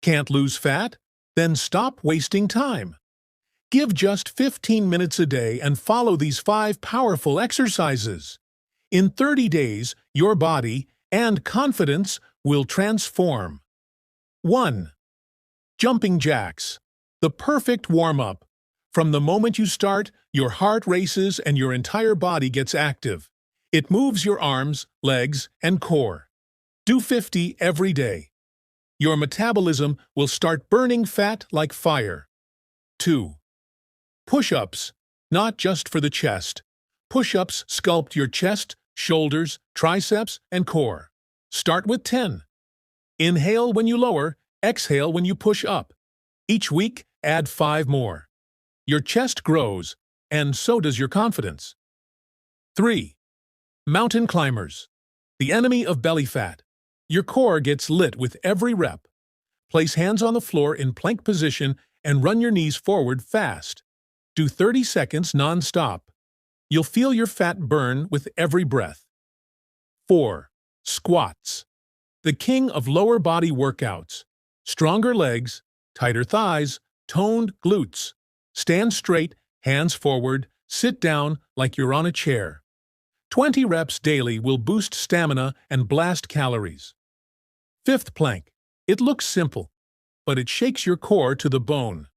Can't lose fat? Then stop wasting time. Give just 15 minutes a day and follow these 5 powerful exercises. In 30 days, your body and confidence will transform. 1. Jumping jacks. The perfect warm-up. From the moment you start, your heart races and your entire body gets active. It moves your arms, legs, and core. Do 50 every day. Your metabolism will start burning fat like fire. 2. Push-ups. Not just for the chest. Push-ups sculpt your chest, shoulders, triceps, and core. Start with 10. Inhale when you lower, exhale when you push up. Each week, add 5 more. Your chest grows, and so does your confidence. 3. Mountain climbers. The enemy of belly fat. Your core gets lit with every rep. Place hands on the floor in plank position and run your knees forward fast. Do 30 seconds non-stop. You'll feel your fat burn with every breath. 4. Squats. The king of lower body workouts. Stronger legs, tighter thighs, toned glutes. Stand straight, hands forward, sit down like you're on a chair. 20 reps daily will boost stamina and blast calories. 5th plank. It looks simple, but it shakes your core to the bone.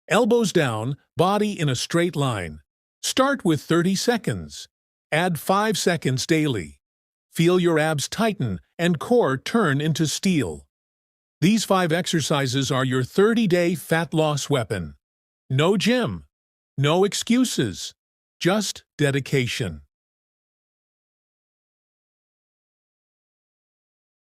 Elbows down, body in a straight line. Start with 30 seconds. Add 5 seconds daily. Feel your abs tighten and core turn into steel. These 5 exercises are your 30-day fat loss weapon. No gym. No excuses. Just dedication.